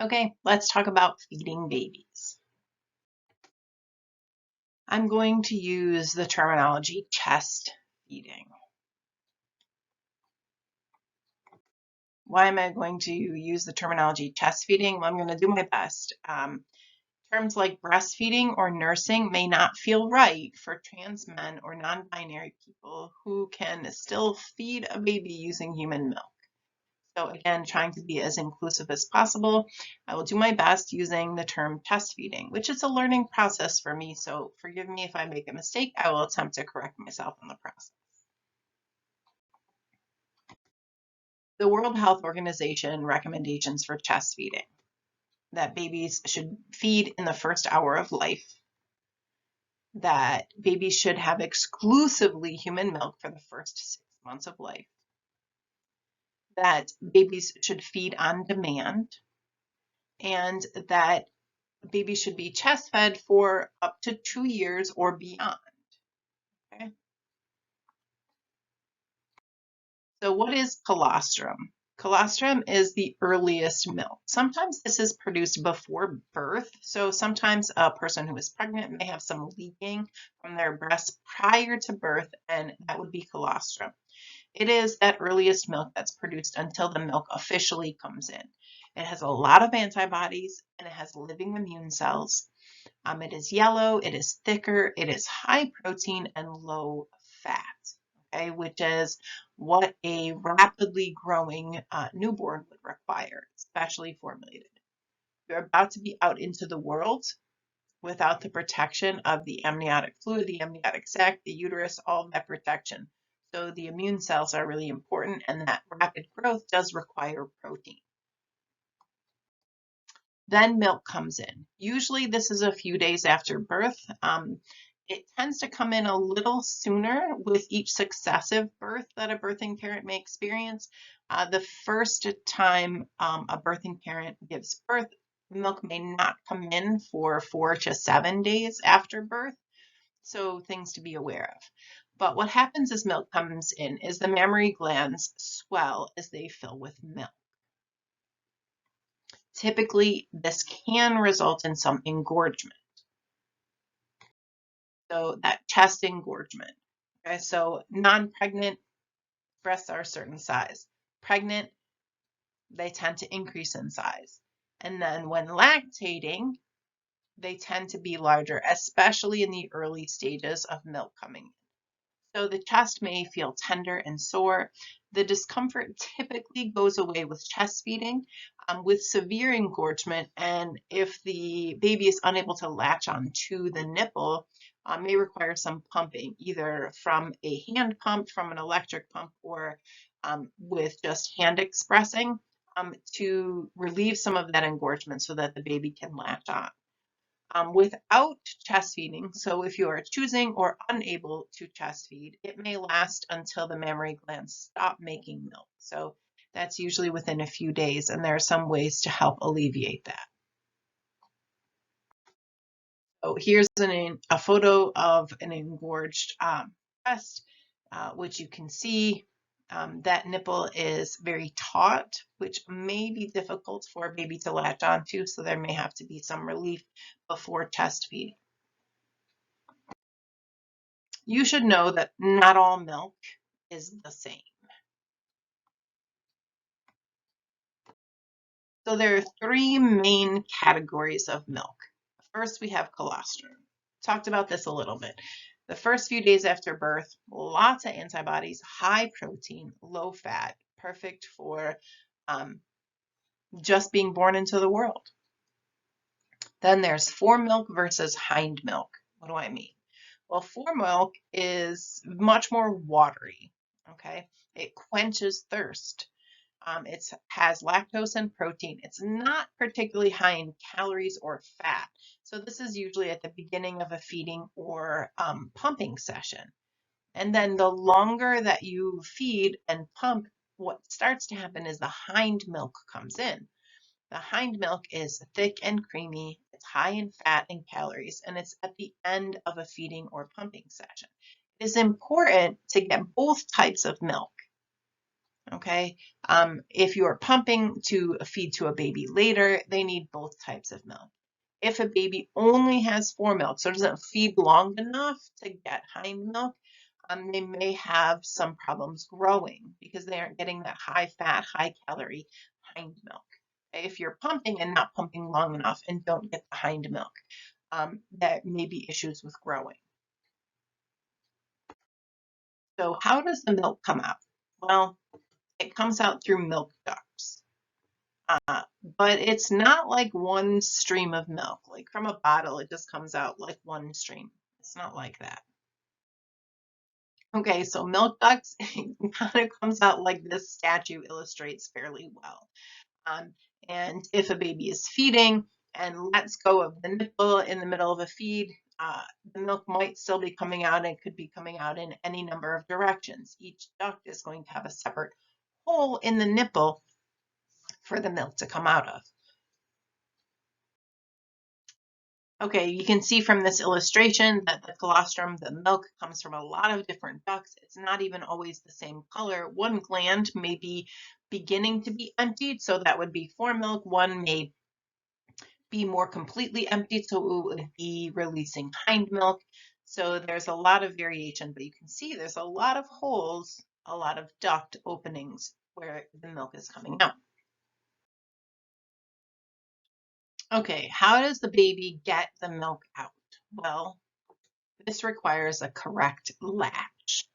Okay, let's talk about feeding babies. I'm going to use the terminology chest feeding. Why am I going to use the terminology chest feeding? Well, I'm going to do my best. Terms like breastfeeding or nursing may not feel right for trans men or non-binary people who can still feed a baby using human milk. So again, trying to be as inclusive as possible. I will do my best using the term chest feeding, which is a learning process for me. So forgive me if I make a mistake. I will attempt to correct myself in the process. The World Health Organization recommendations for chest feeding: that babies should feed in the first hour of life, that babies should have exclusively human milk for the first 6 months of life, that babies should feed on demand, and that babies should be chest fed for up to 2 years or beyond. Okay? So what is colostrum? Colostrum is the earliest milk. Sometimes this is produced before birth. So sometimes a person who is pregnant may have some leaking from their breast prior to birth, and that would be colostrum. It is that earliest milk that's produced until the milk officially comes in. It has a lot of antibodies and it has living immune cells. It is yellow, it is thicker, it is high protein and low fat, okay, which is what a rapidly growing newborn would require, especially formulated. You're about to be out into the world without the protection of the amniotic fluid, the amniotic sac, the uterus, all of that protection. So the immune cells are really important, and that rapid growth does require protein. Then milk comes in. Usually this is a few days after birth. It tends to come in a little sooner with each successive birth that a birthing parent may experience. The first time a birthing parent gives birth, milk may not come in for 4 to 7 days after birth, so things to be aware of. But what happens as milk comes in is the mammary glands swell as they fill with milk. Typically, this can result in some engorgement. So that chest engorgement. Okay, so non-pregnant breasts are a certain size. Pregnant, they tend to increase in size. And then when lactating, they tend to be larger, especially in the early stages of milk coming in. So the chest may feel tender and sore. The discomfort typically goes away with chest feeding. With severe engorgement, and if the baby is unable to latch on to the nipple, may require some pumping, either from a hand pump, from an electric pump, or with just hand expressing to relieve some of that engorgement so that the baby can latch on. Without chest feeding, so if you are choosing or unable to chest feed, it may last until the mammary glands stop making milk. So that's usually within a few days, and there are some ways to help alleviate that. So here's a photo of an engorged breast, which you can see that nipple is very taut, which may be difficult for a baby to latch onto, so there may have to be some relief before chest feeding. You should know that not all milk is the same. So there are 3 main categories of milk. First, we have colostrum. Talked about this a little bit. The first few days after birth, lots of antibodies, high protein, low fat, perfect for just being born into the world. Then there's foremilk versus hindmilk. What do I mean? Well, foremilk is much more watery, okay? It quenches thirst. It has lactose and protein. It's not particularly high in calories or fat. So this is usually at the beginning of a feeding or pumping session. And then the longer that you feed and pump, what starts to happen is the hind milk comes in. The hind milk is thick and creamy, it's high in fat and calories, and it's at the end of a feeding or pumping session. It is important to get both types of milk. Okay, if you are pumping to feed to a baby later, they need both types of milk. If a baby only has foremilk, so doesn't feed long enough to get hindmilk, they may have some problems growing because they aren't getting that high fat, high calorie hindmilk. If you're pumping and not pumping long enough and don't get the hindmilk, there may be issues with growing. So how does the milk come out? Well, it comes out through milk ducts. But it's not like one stream of milk. Like from a bottle, it just comes out like one stream. It's not like that. Okay, so milk ducts kind of comes out like this statue illustrates fairly well. Um, and if a baby is feeding and lets go of the nipple in the middle of a feed, the milk might still be coming out and could be coming out in any number of directions. Each duct is going to have a separate hole in the nipple for the milk to come out of. Okay, you can see from this illustration that the colostrum, the milk, comes from a lot of different ducts. It's not even always the same color. One gland may be beginning to be emptied, so that would be foremilk. One may be more completely emptied, so it would be releasing hindmilk. So there's a lot of variation, but you can see there's a lot of holes, a lot of duct openings where the milk is coming out. Okay, how does the baby get the milk out? Well, this requires a correct latch.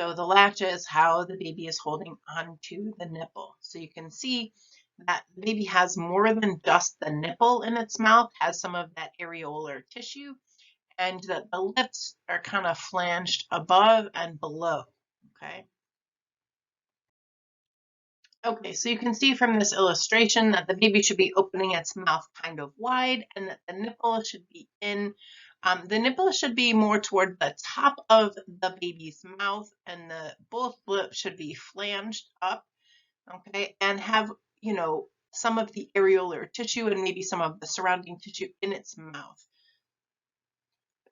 So the latch is how the baby is holding onto the nipple. So you can see that the baby has more than just the nipple in its mouth, has some of that areolar tissue, and that the lips are kind of flanged above and below. Okay. Okay, so you can see from this illustration that the baby should be opening its mouth kind of wide and that the nipple should be in. The nipple should be more toward the top of the baby's mouth and both lips should be flanged up, okay, and have, some of the areolar tissue and maybe some of the surrounding tissue in its mouth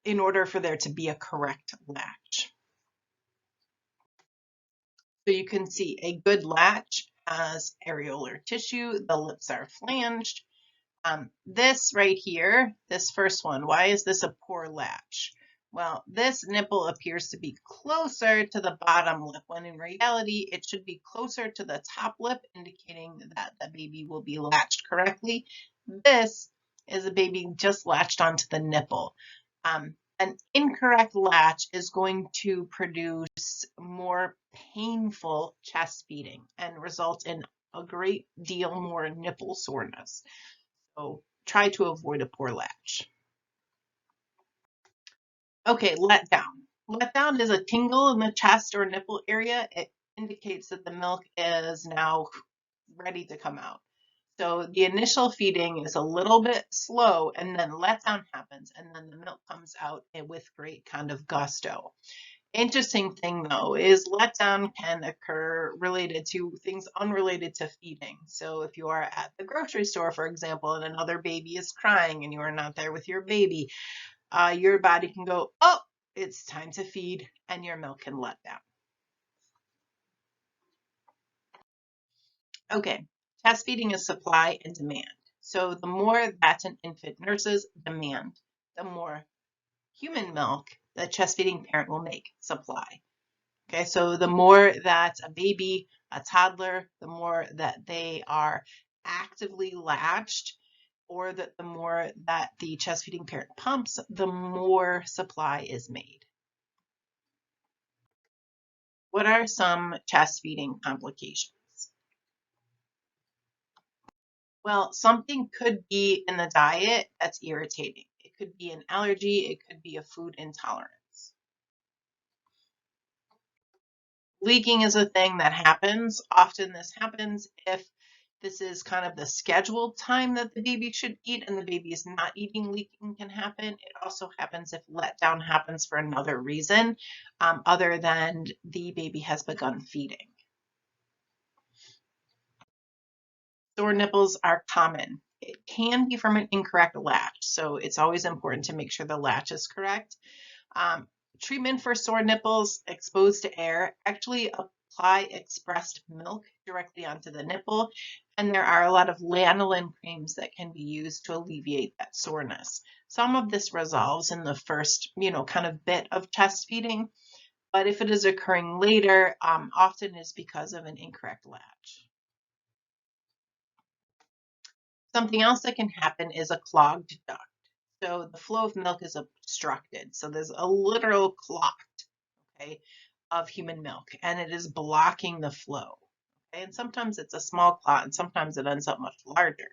in order for there to be a correct latch. So you can see a good latch has areolar tissue, the lips are flanged. This right here, this first one, why is this a poor latch? Well, this nipple appears to be closer to the bottom lip when in reality it should be closer to the top lip, indicating that the baby will be latched correctly. This is a baby just latched onto the nipple. An incorrect latch is going to produce more painful chest feeding and result in a great deal more nipple soreness. So try to avoid a poor latch. Okay, let down. Let down is a tingle in the chest or nipple area. It indicates that the milk is now ready to come out. So the initial feeding is a little bit slow and then letdown happens and then the milk comes out with great kind of gusto. Interesting thing though is letdown can occur related to things unrelated to feeding. So if you are at the grocery store, for example, and another baby is crying and you are not there with your baby, your body can go, oh, it's time to feed, and your milk can let down. Okay, chest feeding is supply and demand. So the more that an infant nurses demand, the more human milk the chest feeding parent will make, supply. Okay, so the more that a baby, a toddler, the more that they are actively latched, or that the more that the chest feeding parent pumps, the more supply is made. What are some chest feeding complications? Well, something could be in the diet that's irritating. It could be an allergy, it could be a food intolerance. Leaking is a thing that happens. Often this happens if this is kind of the scheduled time that the baby should eat and the baby is not eating, leaking can happen. It also happens if letdown happens for another reason other than the baby has begun feeding. Sore nipples are common. It can be from an incorrect latch, so it's always important to make sure the latch is correct. Treatment for sore nipples exposed to air. Actually, apply expressed milk directly onto the nipple, and there are a lot of lanolin creams that can be used to alleviate that soreness. Some of this resolves in the first, kind of bit of chest feeding, but if it is occurring later, often is because of an incorrect latch. Something else that can happen is a clogged duct. So the flow of milk is obstructed. So there's a literal clot, okay, of human milk, and it is blocking the flow. Okay? And sometimes it's a small clot, and sometimes it ends up much larger.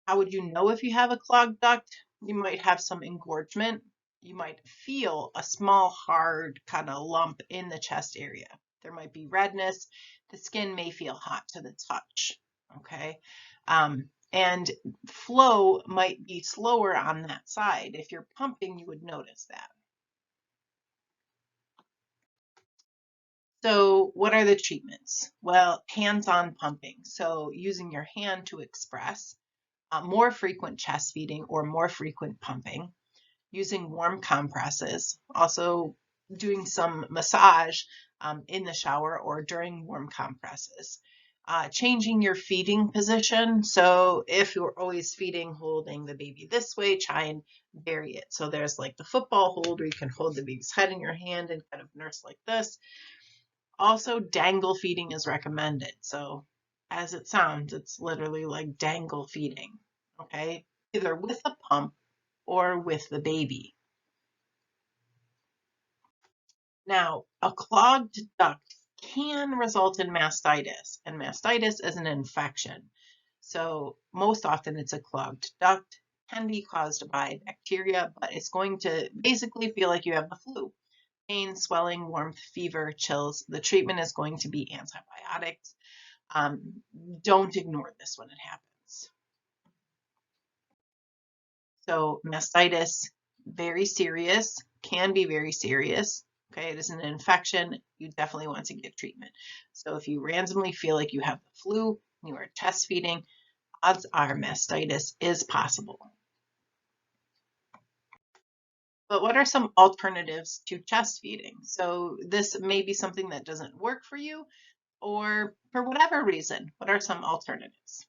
How would you know if you have a clogged duct? You might have some engorgement. You might feel a small, hard kind of lump in the chest area. There might be redness. The skin may feel hot to the touch. Okay. And flow might be slower on that side. If you're pumping, you would notice that. So what are the treatments? Well, hands-on pumping. So using your hand to express, more frequent chest feeding or more frequent pumping, using warm compresses, also doing some massage in the shower or during warm compresses. Changing your feeding position. So if you're always feeding, holding the baby this way, try and vary it. So there's like the football hold where you can hold the baby's head in your hand and kind of nurse like this. Also, dangle feeding is recommended. So as it sounds, it's literally like dangle feeding, okay? Either with a pump or with the baby. Now, a clogged duct can result in mastitis, and mastitis is an infection. So most often it's a clogged duct, can be caused by bacteria, but it's going to basically feel like you have the flu. Pain, swelling, warmth, fever, chills. The treatment is going to be antibiotics. Don't ignore this when it happens. So mastitis, very serious, can be very serious. Okay, it is an infection. You definitely want to get treatment. So if you randomly feel like you have the flu, you are chest feeding, odds are mastitis is possible. But what are some alternatives to chest feeding? So this may be something that doesn't work for you, or for whatever reason, what are some alternatives?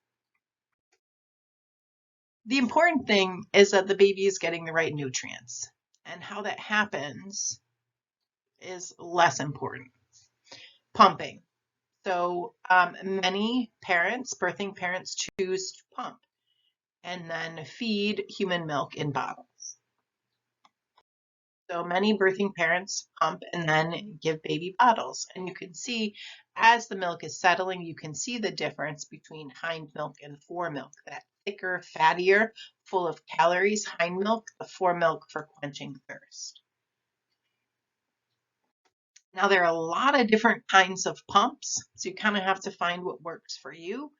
The important thing is that the baby is getting the right nutrients, and how that happens is less important. Pumping. So many parents, birthing parents, choose to pump and then feed human milk in bottles. So many birthing parents pump and then give baby bottles. And you can see as the milk is settling, you can see the difference between hindmilk and foremilk. That thicker, fattier, full of calories, hindmilk, the foremilk for quenching thirst. Now, there are a lot of different kinds of pumps, so you kind of have to find what works for you.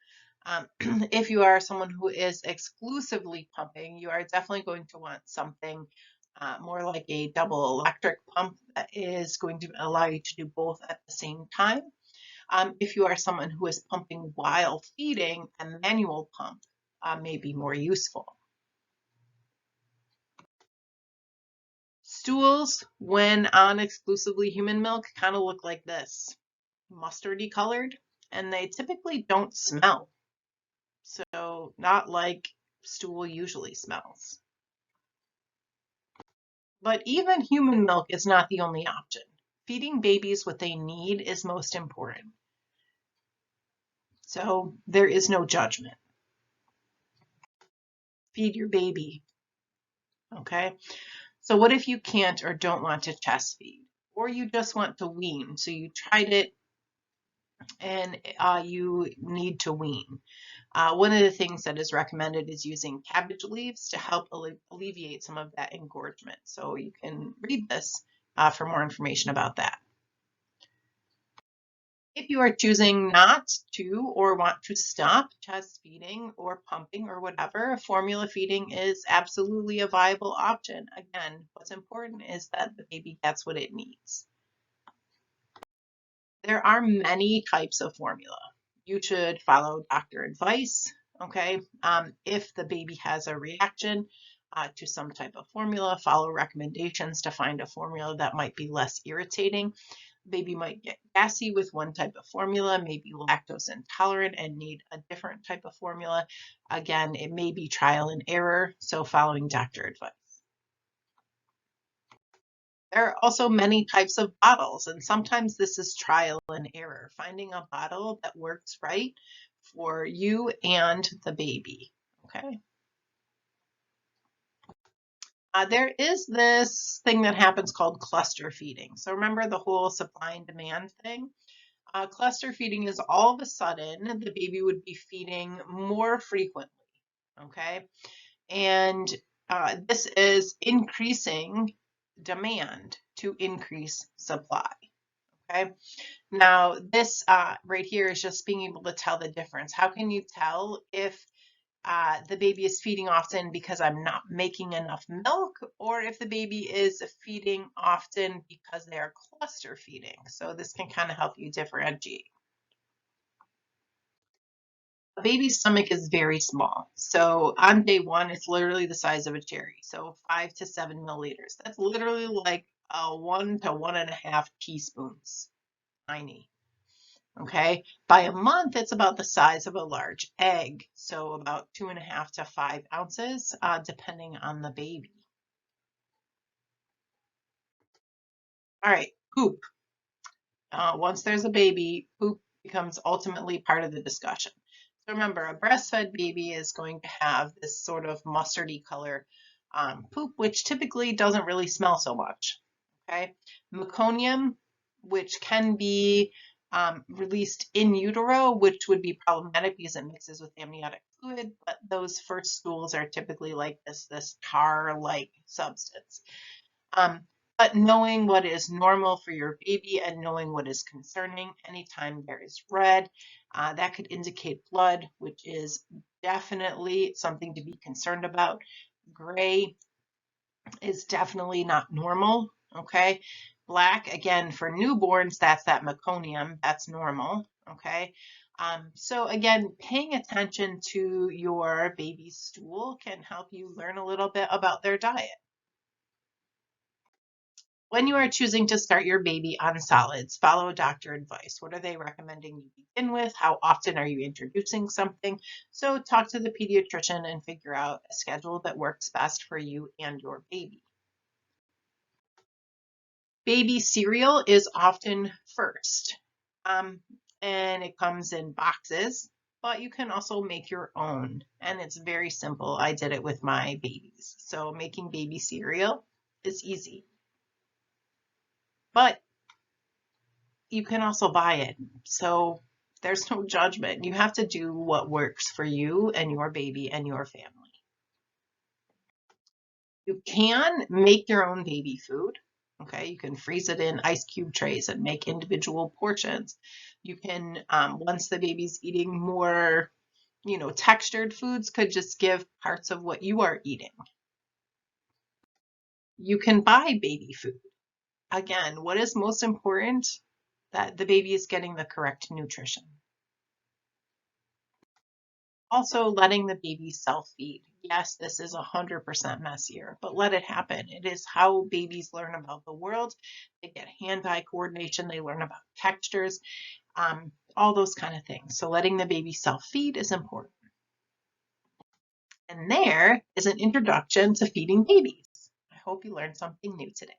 If you are someone who is exclusively pumping, you are definitely going to want something more like a double electric pump that is going to allow you to do both at the same time. If you are someone who is pumping while feeding, a manual pump may be more useful. Stools, when on exclusively human milk, kind of look like this, mustardy colored, and they typically don't smell. So not like stool usually smells. But even human milk is not the only option. Feeding babies what they need is most important. So there is no judgment. Feed your baby. Okay? So what if you can't or don't want to chest feed? Or you just want to wean? So you tried it and you need to wean. One of the things that is recommended is using cabbage leaves to help alleviate some of that engorgement. So you can read this for more information about that. If you are choosing not to or want to stop chest feeding or pumping or whatever, formula feeding is absolutely a viable option. Again, what's important is that the baby gets what it needs. There are many types of formula. You should follow doctor advice, okay? If the baby has a reaction to some type of formula, follow recommendations to find a formula that might be less irritating. Baby might get gassy with one type of formula, maybe lactose intolerant and need a different type of formula. Again, it may be trial and error, so following doctor advice. There are also many types of bottles, and sometimes this is trial and error, finding a bottle that works right for you and the baby. Okay. There is this thing that happens called cluster feeding. So remember the whole supply and demand thing? Cluster feeding is all of a sudden the baby would be feeding more frequently. Okay. And this is increasing demand to increase supply. Okay. Now, this right here is just being able to tell the difference. How can you tell if the baby is feeding often because I'm not making enough milk, or if the baby is feeding often because they are cluster feeding? So this can kind of help you differentiate. A baby's stomach is very small. So on day one, it's literally the size of a cherry. So 5 to 7 milliliters. That's literally like 1 to 1.5 teaspoons. Tiny. Okay. By a month, it's about the size of a large egg. So about 2.5 to 5 ounces, depending on the baby. All right. Poop. Once there's a baby, poop becomes ultimately part of the discussion. So remember, a breastfed baby is going to have this sort of mustardy color poop, which typically doesn't really smell so much. Okay, meconium, which can be released in utero, which would be problematic because it mixes with amniotic fluid, but those first stools are typically like this tar-like substance. But knowing what is normal for your baby and knowing what is concerning, anytime there is red, that could indicate blood, which is definitely something to be concerned about. Gray is definitely not normal, okay? Black, again, for newborns, that's that meconium, that's normal, okay? So again, paying attention to your baby's stool can help you learn a little bit about their diet. When you are choosing to start your baby on solids, follow doctor advice. What are they recommending you begin with? How often are you introducing something? So talk to the pediatrician and figure out a schedule that works best for you and your baby. Baby cereal is often first, and it comes in boxes, but you can also make your own, and it's very simple. I did it with my babies. So making baby cereal is easy. But you can also buy it. So there's no judgment. You have to do what works for you and your baby and your family. You can make your own baby food. Okay, you can freeze it in ice cube trays and make individual portions. You can, once the baby's eating more, textured foods, could just give parts of what you are eating. You can buy baby food. Again, what is most important? That the baby is getting the correct nutrition. Also, letting the baby self-feed. Yes, this is 100% messier, but let it happen. It is how babies learn about the world. They get hand-eye coordination. They learn about textures, all those kind of things. So letting the baby self-feed is important. And there is an introduction to feeding babies. I hope you learned something new today.